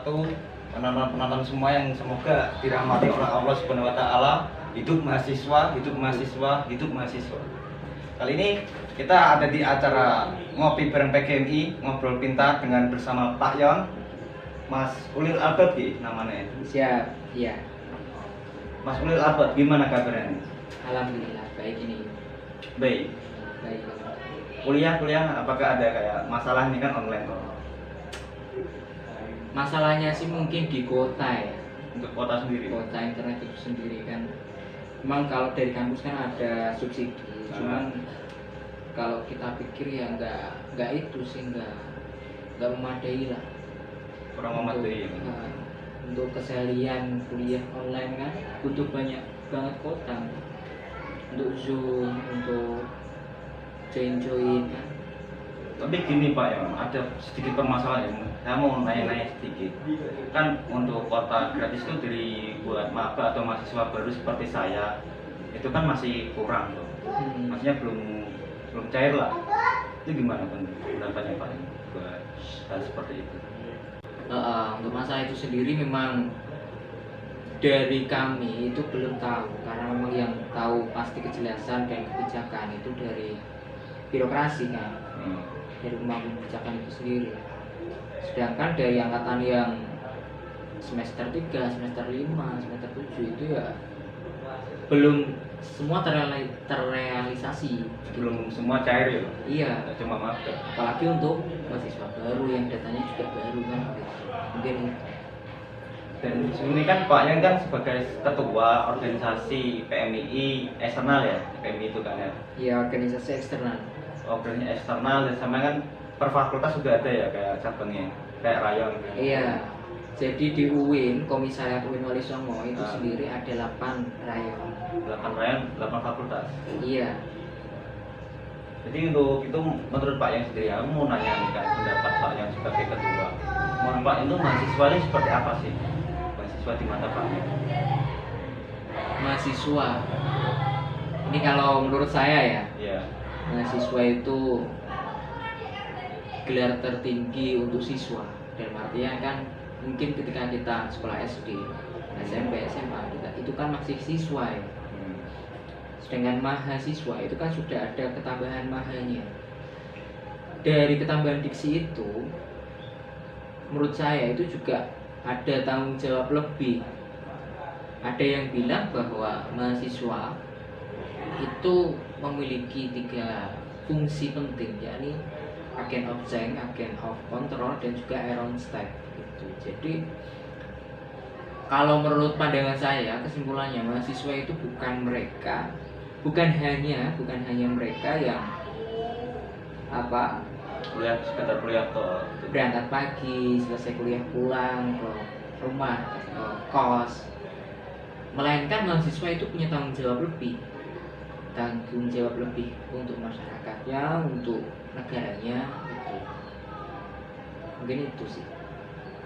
wabarakatuh. Penonton-penonton semua yang semoga dirahmati oleh Allah Subhanahu wa taala. Hidup mahasiswa, hidup mahasiswa, hidup mahasiswa. Kali ini kita ada di acara ngopi bareng PGMI, ngobrol pintar dengan bersama Pak Yon, Mas Ulil Albert namanya. Siap, iya. Mas Ulil Albert, gimana kabarnya? Alhamdulillah baik ini. Baik. Baik. Kuliah apakah ada kayak masalah ini kan online? Masalahnya sih mungkin di kota ya. Untuk kota sendiri. Kota internet itu sendiri kan. Memang kalau dari kampus kan ada subsidi. Cuman kalau kita pikir ya nggak itu sih nggak memadai lah. Kurang memadai. Untuk keseharian kuliah online kan butuh banyak banget kota. Untuk Zoom, untuk join kan. Tapi gini Pak ya, ada sedikit permasalahan. Saya mau nanya sedikit. Kan untuk kuota gratis itu buat maba atau mahasiswa baru seperti saya, itu kan masih kurang tuh. Maksudnya belum cair lah. Itu gimana pendapatnya Pak buat hal seperti itu? Untuk masalah itu sendiri memang dari kami itu belum tahu, karena memang yang tahu pasti kejelasan dan kebijakan itu dari birokrasi kan, dari pemangku kebijakan itu sendiri. Sedangkan dari angkatan yang semester 3, semester 5, semester 7 itu ya belum semua terrealisasi. Belum semua cair ya? Iya. Cuma maba. Apalagi untuk mahasiswa baru yang datanya juga baru kan. Mungkin Dan ini kan Pak Yan kan sebagai ketua organisasi PMII eksternal ya, PMII itu kan ya? iya, organisasi eksternal. Organisasi eksternal dan sama kan per fakultas sudah ada ya kayak cabangnya, kayak rayon. Iya. Jadi di UIN, Komisariat UIN Wali Songo itu sendiri ada 8 rayon. 8 rayon, 8 fakultas. Iya. Jadi untuk itu menurut Pak Yan sendiri, aku mau nanya nih kan pendapat Pak Yan sebagai ketua. Menurut Pak itu mahasiswa ini seperti apa sih? Mahasiswa di mata Pak Yan? Mahasiswa. Ini kalau menurut saya ya. Iya. Mahasiswa itu gelar tertinggi untuk siswa. Dan artinya kan mungkin ketika kita sekolah SD, SMP, SMA itu kan masih siswa ya. Sedangkan mahasiswa itu kan sudah ada ketambahan mahanya. Dari ketambahan diksi itu, menurut saya itu juga ada tanggung jawab lebih. Ada yang bilang bahwa mahasiswa itu memiliki 3 fungsi penting, yakni agent of change, agent of control, dan juga iron step gitu. Jadi kalau menurut pandangan saya, kesimpulannya mahasiswa itu bukan hanya mereka yang sekedar kuliah toh. Berangkat pagi, selesai kuliah pulang ke rumah, ke kos. Melainkan mahasiswa itu punya tanggung jawab lebih untuk masyarakatnya, untuk negaranya gitu. Mungkin itu sih.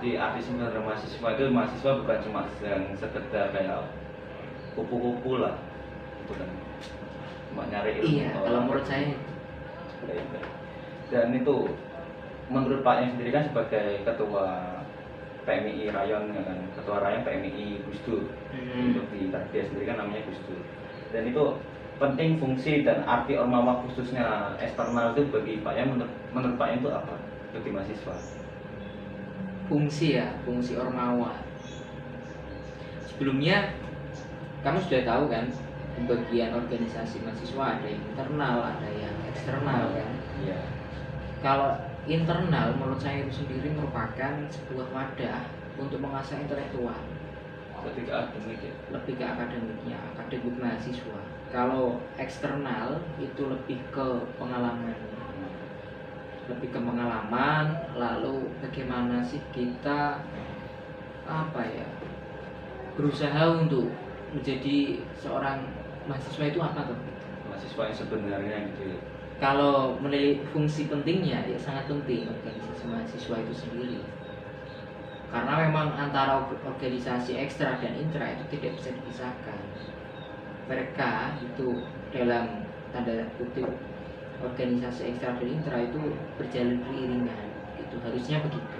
Di arti sebenarnya mahasiswa bukan cuma yang sekedar kayak kupu-kupu lah, bukan cuma nyari ilmu. Iya, kalau menurut saya. Dan itu menurut Pak yang sendiri kan sebagai ketua PMII Rayon ya kan, ketua Rayon PMII Gus Dur. Untuk di dia sendiri kan namanya Gus Dur. Dan itu penting fungsi dan arti ormawa khususnya eksternal itu bagi Pak Yan, menurut Pak Yan itu apa bagi mahasiswa? Fungsi ormawa. Sebelumnya kamu sudah tahu kan, bagian organisasi mahasiswa ada yang internal, ada yang eksternal kan. Iya. Kalau internal menurut saya itu sendiri merupakan sebuah wadah untuk mengasah intelektual. Lebih ke akademik ya? Lebih ke akademiknya, akademik mahasiswa. Kalau eksternal itu lebih ke pengalaman. Lalu bagaimana sih kita berusaha untuk menjadi seorang mahasiswa itu apa tuh? Mahasiswa yang sebenarnya gitu ya. Kalau menilik fungsi pentingnya ya sangat penting organisasi mahasiswa itu sendiri. Karena memang antara organisasi ekstra dan intra itu tidak bisa dipisahkan. Mereka itu dalam tanda kutip organisasi ekstra dan intra itu berjalan beriringan. Itu harusnya begitu.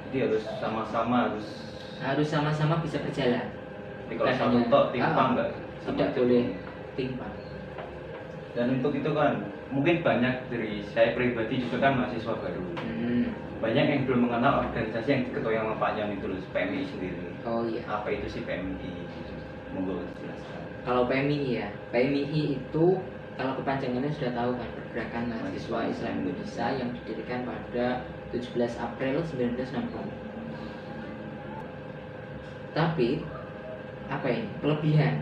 Jadi harus sama-sama harus sama-sama bisa berjalan. Jadi kalau Bukan satu hanya- tok timpang nggak sama tidak aja. boleh timpang. Dan untuk itu kan mungkin banyak dari saya pribadi juga kan mahasiswa baru. Banyak yang belum mengenal organisasi yang diketuai sama Pak Yon itu loh, PMI sendiri. Oh iya. Apa itu sih PMI? Monggo jelaskan. Kalau PMI ya, PMI itu kalau kepanjangannya sudah tahu kan, Pergerakan Mahasiswa Islam Indonesia yang didirikan pada 17 April 1960. Tapi apa ini? Kelebihan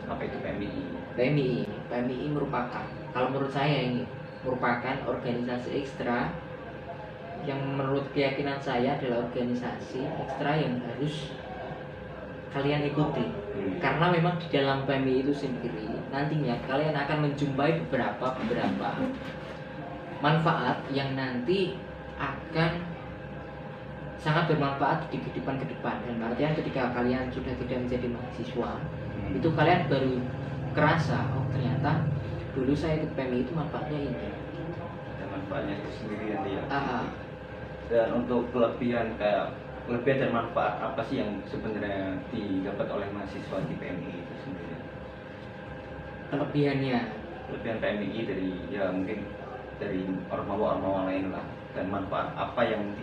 Apa itu PMI? PMI merupakan, kalau menurut saya ini merupakan organisasi ekstra yang menurut keyakinan saya adalah organisasi ekstra yang harus kalian ikuti. Karena memang di dalam PMI itu sendiri nantinya kalian akan menjumpai beberapa manfaat yang nanti akan sangat bermanfaat di kehidupan ke depan. Dan artinya ketika kalian sudah tidak menjadi mahasiswa, itu kalian baru kerasa, oh ternyata dulu saya ikut PMI itu manfaatnya ini. Dan manfaatnya itu sendiri nanti ya. Dan untuk kelebihan dan manfaat apa sih yang sebenarnya didapat oleh mahasiswa di PMI itu sendiri? Kelebihan PMI dari ya mungkin dari ormawa lain lah, dan manfaat apa yang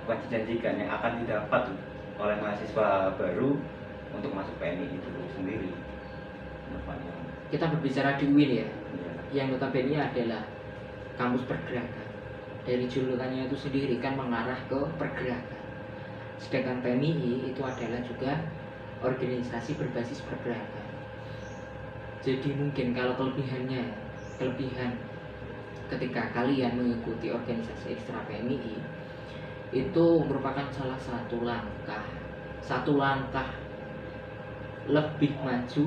dijanjikan yang akan didapat oleh mahasiswa baru untuk masuk PMI itu sendiri. Manfaatnya. kita berbicara di UIN ya, Ya. yang notabene adalah kampus pergerakan. Dari julukannya itu sendiri kan mengarah ke pergerakan. Sedangkan PMI itu adalah juga organisasi berbasis pergerakan. Jadi mungkin kalau kelebihan ketika kalian mengikuti organisasi ekstra PMI itu merupakan salah satu langkah lebih maju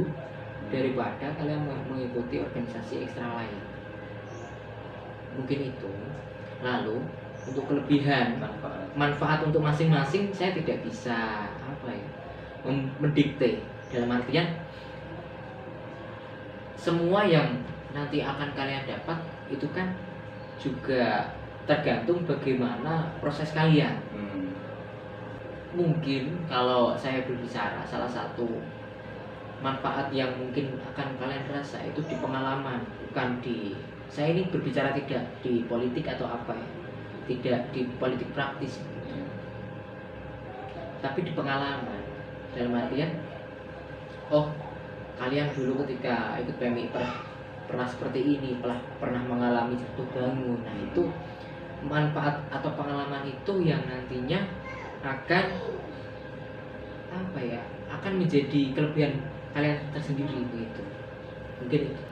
daripada kalian mengikuti organisasi ekstra lain. Mungkin itu. Lalu untuk kelebihan manfaat untuk masing-masing saya tidak bisa mendikte, dalam artian semua yang nanti akan kalian dapat itu kan juga tergantung bagaimana proses kalian. Mungkin kalau saya berbicara salah satu manfaat yang mungkin akan kalian rasa itu di pengalaman, bukan di, saya ini berbicara tidak di politik atau apa ya, tidak di politik praktis, tapi di pengalaman. Dalam artian, oh kalian dulu ketika ikut PMI pernah seperti ini, pernah mengalami jatuh bangun. Nah itu manfaat atau pengalaman itu yang nantinya akan akan menjadi kelebihan kalian tersendiri begitu. Mungkin itu.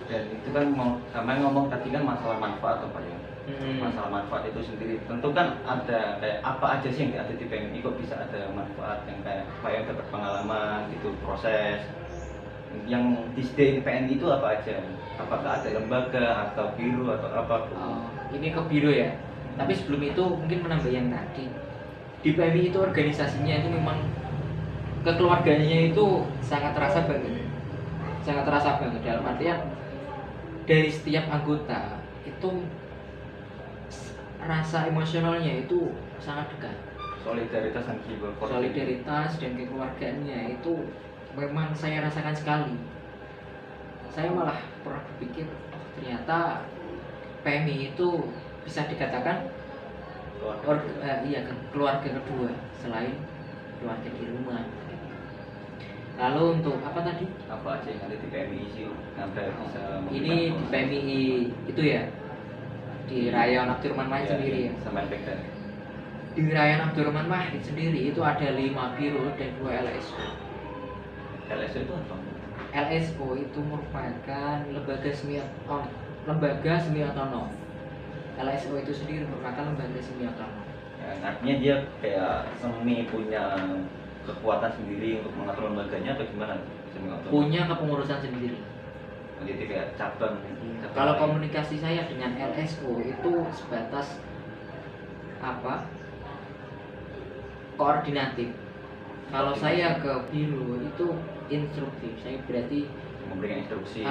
Dan itu kan sama ngomong tadi kan masalah manfaat apa ya? Masalah manfaat itu sendiri tentu kan ada kayak apa aja sih yang ada di PMI kok bisa ada manfaat yang kayak dapat pengalaman gitu, proses yang disediain PMI itu apa aja? Apakah ada lembaga atau biro atau apa? Ini ke biro ya. Tapi sebelum itu mungkin menambah yang tadi. Di PMI itu organisasinya itu memang kekeluarganya itu sangat terasa banget. Dalam artian dari setiap anggota itu rasa emosionalnya itu sangat dekat. Solidaritas dan jiwa Solidaritas dan kekeluargaannya itu memang saya rasakan sekali. Saya malah pernah berpikir, oh ternyata PMI itu bisa dikatakan keluarga kedua selain keluarga di rumah. Lalu untuk apa tadi? Apa aja yang ada di PMI sih? Bisa ini di PMI itu ya, di Rayon Abdurrahman Wahid sendiri ya. Sampai pegang. Di Rayon Abdurrahman Wahid sendiri itu ada 5 biro dan 2 LSO. LSO itu apa? LSO itu merupakan lembaga semi otonom. LSO itu sendiri merupakan lembaga semi otonom. Ya, artinya dia kayak semi punya kekuatan sendiri untuk mengatur lembaganya atau gimana? Punya kepengurusan sendiri. Jadi kayak cabang. Kalau komunikasi saya dengan LSO itu sebatas koordinatif. Kalau saya ke biro itu instruktif. Saya berarti memberikan instruksi.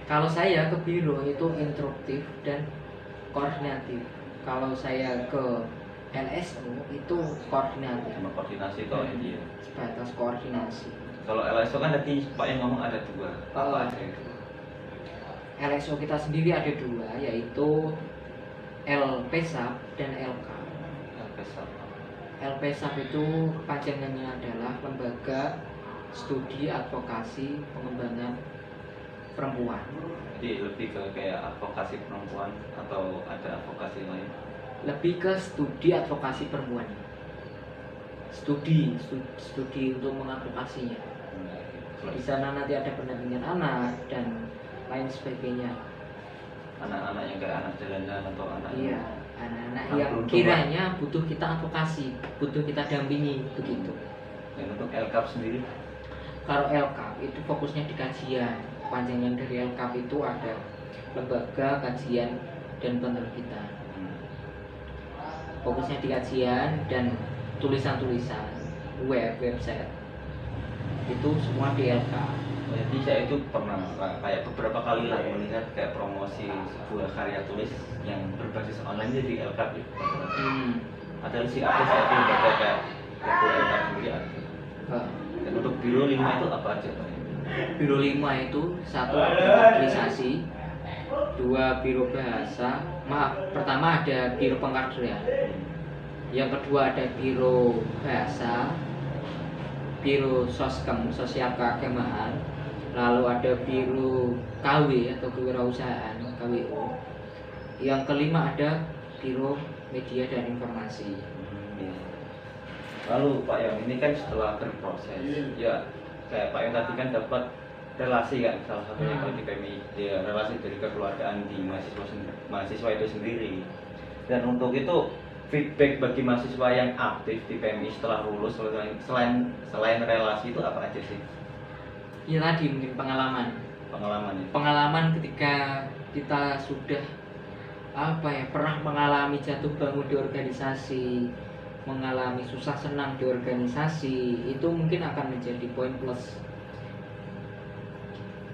Kalau saya ke biro itu instruktif dan koordinatif. Kalau saya ke LSO itu koordinator, Cuma koordinasi toh ini ya. sebatas koordinasi. Kalau LSO kan tadi Pak yang ngomong ada 2. Oh, Apa aja itu? LSO kita sendiri ada 2, yaitu LPSAP dan LK. LPSAP. LPSAP itu panjangannya adalah Lembaga Studi Advokasi Pengembangan Perempuan. Jadi lebih ke kayak advokasi perempuan atau ada advokasi lain? Lebih ke studi advokasi perempuan. Studi untuk mengadvokasinya. Di sana nanti ada pendampingan anak dan lain sebagainya. Anak-anak yang kayak anak jalanan atau anak Iya, anak-anak Anak yang beruntung kiranya butuh kita advokasi, butuh kita dampingi, begitu. Dan untuk LKAP sendiri? Kalau LKAP itu fokusnya di kajian. Panjangan dari LKAP itu ada Lembaga Kajian dan Penerbitan. Fokusnya di kajian dan tulisan-tulisan website. Itu semua di LKAP. Jadi saya itu pernah kayak beberapa kali lah melihat kayak promosi sebuah karya tulis yang berbasis online di LKAP itu. Ada si artis tapi baca kayak buku LKAP sendiri ada. Dan untuk biro 5 itu apa aja Pak? Biro 5 itu 1 organisasi, 2 biro bahasa, pertama ada biro pengkaderan, yang kedua ada biro bahasa, biro soskem, sosial keagamaan, lalu ada biro KW atau kewirausahaan KWU, yang kelima ada biro media dan informasi. Lalu Pak Yang ini kan setelah berproses ya kayak Pak Yang tadi kan dapat relasi kan salah satunya kalau di PMI ya relasi dari kekeluargaan di mahasiswa itu sendiri. Dan untuk itu feedback bagi mahasiswa yang aktif di PMI setelah lulus selain relasi itu apa aja sih? Ya tadi mungkin pengalaman Pengalaman itu. Pengalaman ketika kita sudah pernah mengalami jatuh bangun di organisasi, mengalami susah senang di organisasi, itu mungkin akan menjadi poin plus.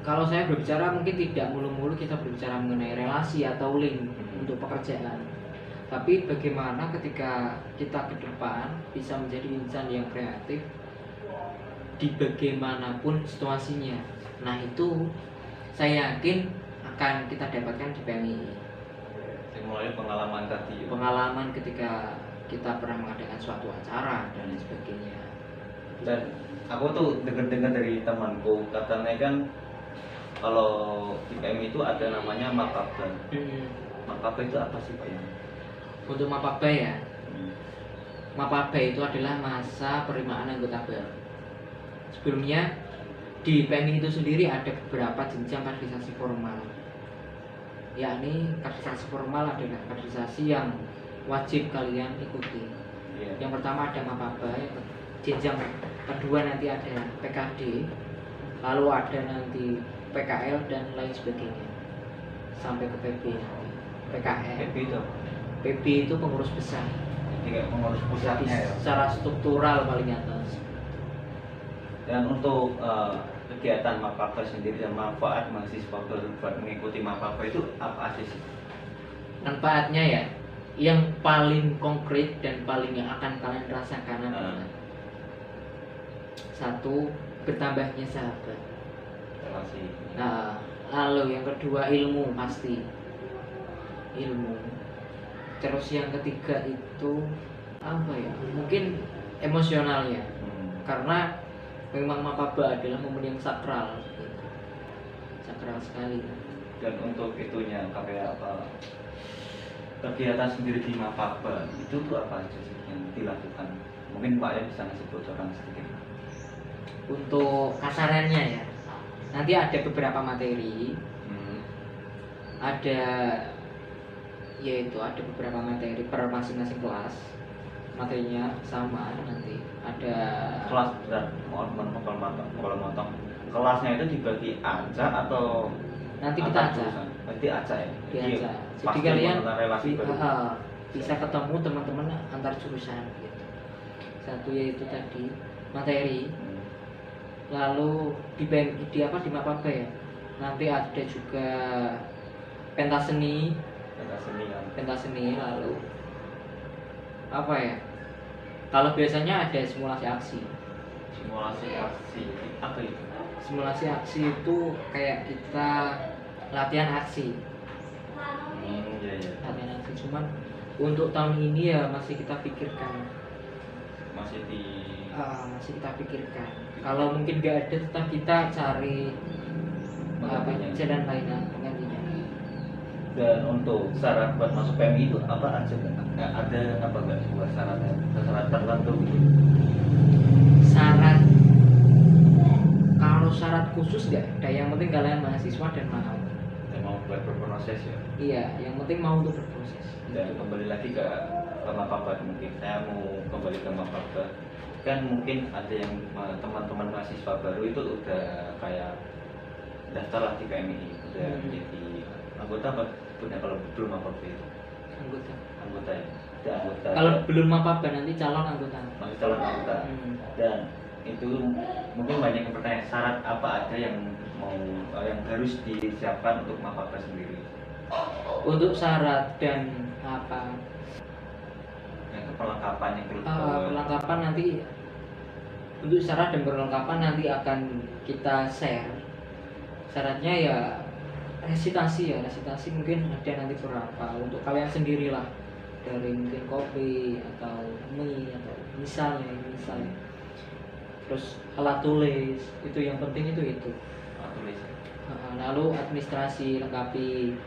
Kalau saya berbicara mungkin tidak mulu-mulu kita berbicara mengenai relasi atau link untuk pekerjaan, tapi bagaimana ketika kita ke depan bisa menjadi insan yang kreatif di bagaimanapun situasinya. Nah itu saya yakin akan kita dapatkan di PMI. Mulai pengalaman tadi. Pengalaman ketika kita pernah mengadakan suatu acara dan lain sebagainya. Dan aku tuh dengar dari temanku katanya kan kalau di PMI itu ada namanya Mapaba. Mapaba itu apa sih Pak? Untuk Mapaba ya, Mapaba itu adalah masa penerimaan anggota baru. Sebelumnya di PMI itu sendiri ada beberapa jenjang kaderisasi formal, yakni kaderisasi formal adalah kaderisasi yang wajib kalian ikuti. Yang pertama ada Mapaba, jenjang kedua nanti ada PKD, lalu ada nanti PKL dan lain sebagainya sampai ke PB nanti. PKL. PB itu pengurus besar. Jadi kayak pengurus pusatnya ya. Secara struktural paling atas. Dan untuk kegiatan Mapaba sendiri dan manfaat mahasiswa baru buat mengikuti Mapaba itu apa aja sih? Manfaatnya ya, yang paling konkret dan paling yang akan kalian rasakan adalah satu, bertambahnya sahabat. Relasi. Nah, lalu yang kedua ilmu, pasti ilmu. Terus yang ketiga itu apa ya? Mungkin emosional ya. Karena memang Mapaba adalah momen yang sakral, sakral sekali. Dan untuk itunya kayak apa? Kegiatan sendiri di Mapaba itu tuh apa aja sih yang dilakukan? Mungkin Pak yang bisa ngasih bocoran sedikit. Untuk kasarannya ya, nanti ada beberapa materi, ada beberapa materi per masing-masing kelas, materinya sama nanti ada Kelas dan mohon motong. Kelasnya itu dibagi acak atau nanti kita acak. Nanti acak ya. Diacak. Jadi kalian bisa ketemu teman-teman antar jurusan gitu. Satu yaitu tadi materi. Lalu di Mapaba ya. Nanti ada juga pentas seni, lalu apa ya? Kalau biasanya ada simulasi aksi. Simulasi aksi apa itu? Simulasi aksi itu kayak kita latihan aksi. Iya iya. Latihan aksi, cuman untuk tahun ini ya masih kita pikirkan. Masih di Masih kita pikirkan. Kalau mungkin nggak ada, tetap kita cari jalan lainnya penggantinya. Dan untuk syarat buat masuk PMI itu apa aja? Ada apa enggak buat syaratnya? Syarat tertentu gitu? Syarat, kalau syarat khusus nggak ada, yang penting kalian mahasiswa dan mau. Saya mau buat berproses ya. Iya, yang penting mau untuk berproses. Dan kembali lagi ke Mapaba, mungkin saya mau kembali ke Mapaba. Kan mungkin ada yang teman-teman mahasiswa baru itu udah kayak daftar lah di PMI, udah jadi anggota apa punya kalau belum apa itu anggota ya, udah anggota. Kalau belum apa nanti calon anggota. Masih calon anggota. Dan itu mungkin banyak yang bertanya syarat apa aja yang mau yang harus disiapkan untuk Mapaba sendiri. Untuk syarat dan apa? Yang perlengkapan yang perlu. Perlengkapan nanti, untuk syarat dan perlengkapan nanti akan kita share. Syaratnya ya resitasi mungkin ada nanti berapa untuk kalian sendirilah, dari mungkin kopi atau mie atau misalnya. Terus alat tulis itu yang penting itu. Alat tulis. Lalu administrasi lengkapi,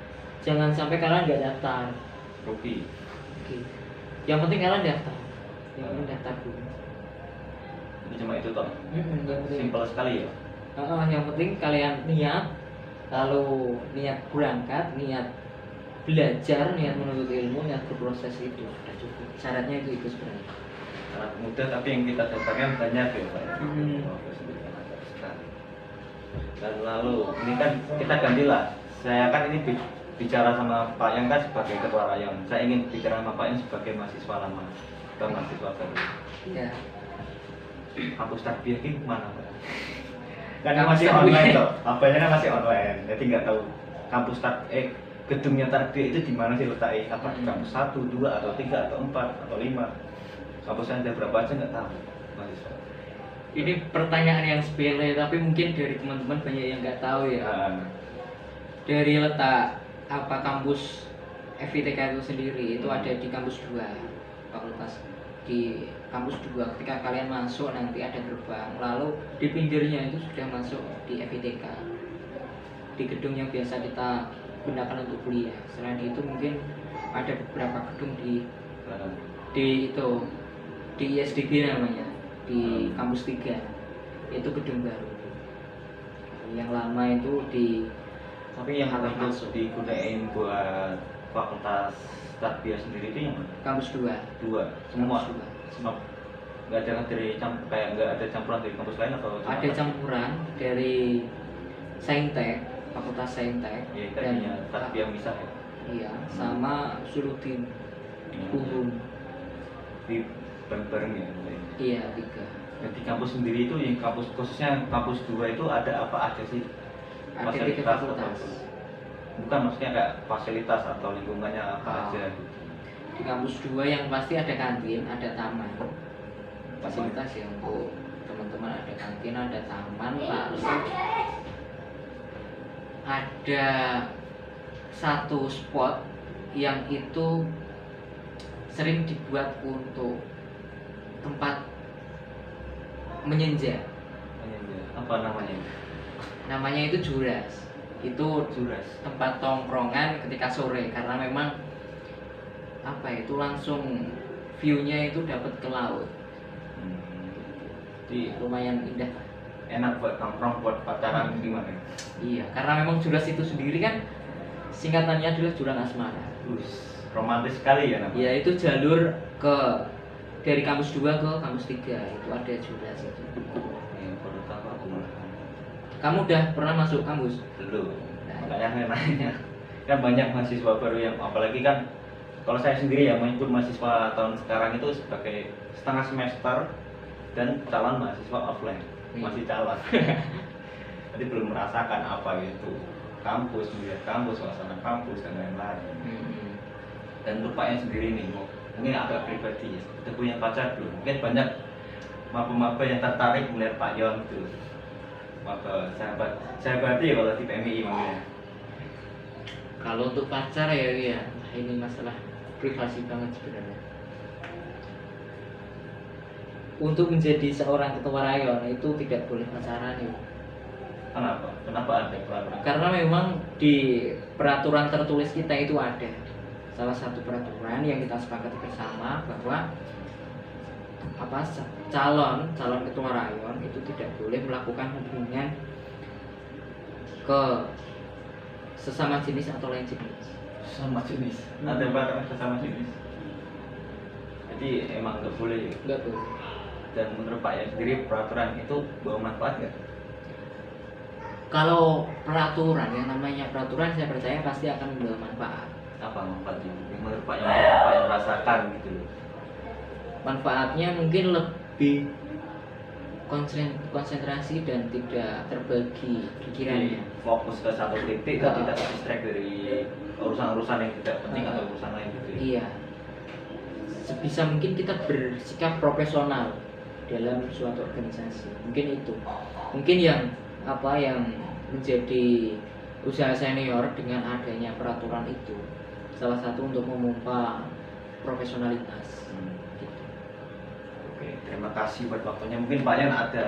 jangan sampai kalian nggak daftar. Rugi. Oke. Yang penting kalian daftar. Yang penting daftar dulu. Ini cuma itu toh. Yang penting. Simpel sekali ya. Yang penting kalian niat, lalu niat berangkat, niat belajar, niat menuntut ilmu, niat berproses, itu sudah cukup. Syaratnya itu sebenarnya. Sangat mudah, tapi yang kita dapatkan banyak ya Pak. Dan lalu ini kan kita gantilah. Saya kan ini bicara sama Pak Yang kan sebagai ketua Rayam. Saya ingin bicara sama Pak Yang sebagai mahasiswa lama atau mahasiswa baru. Iya. Kampus Tarbiyah ini mana Pak? Kan Kampus masih Tarbiyah. online toh. Apanya kan masih online. Jadi nggak tahu kampus gedungnya Tarbiyah itu di mana sih letaknya? Apa di kampus 1, 2 atau 3 atau 4 atau 5? Kampusnya ada berapa aja nggak tahu mahasiswa. Ini pertanyaan yang sepele, tapi mungkin dari teman-teman banyak yang nggak tahu ya. Dari letak apa kampus FITK itu sendiri itu ada di kampus 2, fakultas di kampus 2. Ketika kalian masuk nanti ada gerbang, lalu di pinggirnya itu sudah masuk di FITK, di gedung yang biasa kita gunakan untuk kuliah. Selain itu mungkin ada beberapa gedung di itu di ISDG namanya, di kampus 3 itu gedung baru. Yang lama itu di tapi yang harus digunain buat fakultas Tarbiyah sendiri itu yang mana? kampus 2. Semua. Kampus 2. Semua. Nggak ada kayak nggak ada campuran dari kampus lain atau Ada campuran dari Saintek, fakultas Saintek, ya, tadinya Tarbiyah misah ya. Iya, sama Sulutin Umum. Di bareng ya. Iya, 3. Dan di kampus sendiri itu yang kampus khususnya kampus 2 itu ada apa aja sih? Ada 3 fakultas. Bukan maksudnya kayak fasilitas atau lingkungannya apa aja gitu. Di kampus 2 yang pasti ada kantin, ada taman. Fasilitas ya untuk teman-teman, ada kantin, ada taman, lalu ada satu spot yang itu sering dibuat untuk tempat menyenja. Apa namanya? Namanya itu Juras. Itu Juras. tempat tongkrongan ketika sore, karena memang apa itu langsung view-nya itu dapat ke laut. Jadi Lumayan indah. enak buat nongkrong, buat pacaran gimana? Iya, karena memang Juras itu sendiri kan singkatannya adalah Jurang Asmara. Romantis sekali ya namanya. Ya, itu jalur ke dari kampus 2 ke kampus 3 itu ada Juras itu. Baru tahu aku malah. Kamu udah pernah masuk kampus? Belum. Makanya saya nanya. Kan banyak mahasiswa baru yang apalagi kan kalau saya sendiri ya mengikut mahasiswa tahun sekarang itu sebagai setengah semester dan calon mahasiswa offline. Masih calon. Jadi belum merasakan apa itu kampus, melihat kampus, suasana kampus dan lain-lain. Dan untuk Pak yang sendiri nih, Ini agak pribadi ya, udah punya pacar belum? Mungkin banyak maba-maba yang tertarik melihat Pak Yon tuh. Maba sahabat ya kalau di PMI makanya. Kalau untuk pacar ya, ya ini masalah privasi banget sebenarnya. Untuk menjadi seorang ketua rayon itu tidak boleh pacaran ya. Kenapa? Kenapa ada peraturan? Karena memang di peraturan tertulis kita itu ada salah satu peraturan yang kita sepakati bersama bahwa calon ketua rayon itu tidak boleh melakukan hubungan ke sesama jenis atau lain jenis. Sesama jenis. Ada peraturan sesama jenis. Jadi emang nggak boleh ya? Nggak boleh. Dan menurut Pak ya sendiri peraturan itu bawa manfaat nggak? Kalau peraturan, yang namanya peraturan saya percaya pasti akan membawa manfaat. Apa manfaatnya? Yang menurut Pak yang rasakan gitu loh. Manfaatnya mungkin lebih konsentrasi dan tidak terbagi pikirannya. Fokus ke satu titik dan tidak distract dari urusan-urusan yang tidak penting atau urusan lain gitu. Iya. Sebisa mungkin kita bersikap profesional dalam suatu organisasi. Mungkin itu. Mungkin yang menjadi usaha senior dengan adanya peraturan itu salah satu untuk memompa profesionalitas. Gitu. Oke, terima kasih buat waktunya. Mungkin Pak Yan ada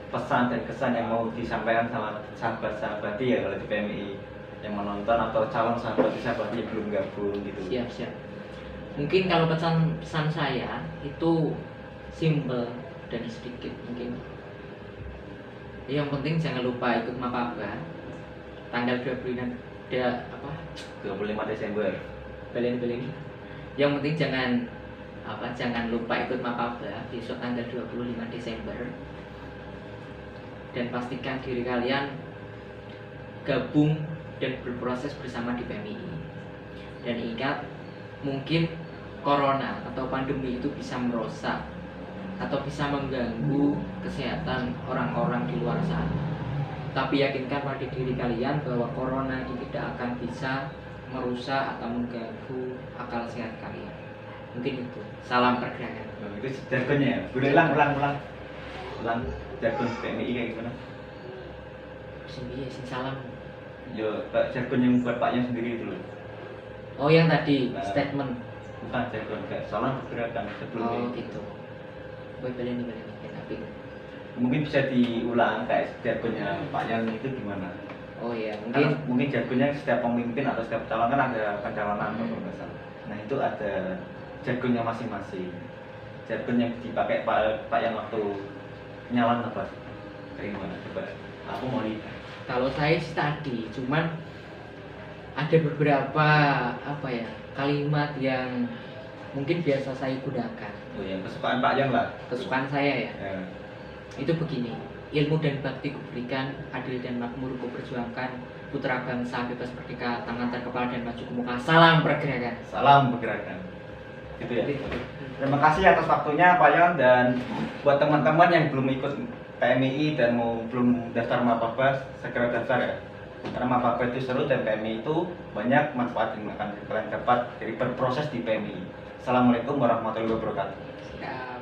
pesan dan kesan yang mau disampaikan sama sahabat-sahabat ya kalau di PMI yang menonton atau calon sahabat yang belum gabung gitu. Siap. Mungkin kalau pesan saya itu simple dan sedikit mungkin. Yang penting jangan lupa ikut Mapaba tanggal 25 Desember. Belen. Yang penting jangan lupa ikut Mapaba besok tanggal 25 Desember. Dan pastikan diri kalian gabung dan berproses bersama di PMI. Dan ingat, mungkin corona atau pandemi itu bisa merusak atau bisa mengganggu kesehatan orang-orang di luar sana. Tapi yakinkan pada diri kalian bahwa corona itu tidak akan bisa merusak atau mengganggu akal sehat kalian. Mungkin itu. Salam pergerakan. Itu jargonnya ya? Boleh ulang jargon PMI kayak gimana? Sing salam. Yo, jargon yang buat Pak Yan sendiri itu loh. Oh, yang tadi statement. Bukan jargon, kayak salam pergerakan sebelumnya. Oh, gitu. Belen. Tapi mungkin bisa diulang kayak jargonnya Pak Yan itu gimana? oh ya, Mungkin jargonnya setiap pemimpin atau setiap calon kan ada pencalonan atau nggak salah. Nah itu ada jargonnya masing-masing. Jargon yang dipakai Pak Yan waktu nyalon apa? Kayak gimana? Coba aku mau lihat. kalau saya sih tadi, cuman ada beberapa kalimat yang mungkin biasa saya gunakan. Oh yang kesukaan Pak Yan lah. Kesukaan saya ya. Ya. Itu begini, ilmu dan bakti kuberikan, adil dan makmur kuperjuangkan, putra bangsa bebas merdeka, tangan terkepal dan maju ke muka, salam pergerakan. Salam pergerakan. Gitu ya. Terima kasih atas waktunya Pak Yan, dan buat teman-teman yang belum ikut PMI dan belum daftar Mapaba, segera daftar ya. Karena Mapaba itu seru dan PMI itu banyak manfaat yang akan kalian dapat dari berproses di PMI. Assalamualaikum warahmatullahi wabarakatuh. Siap.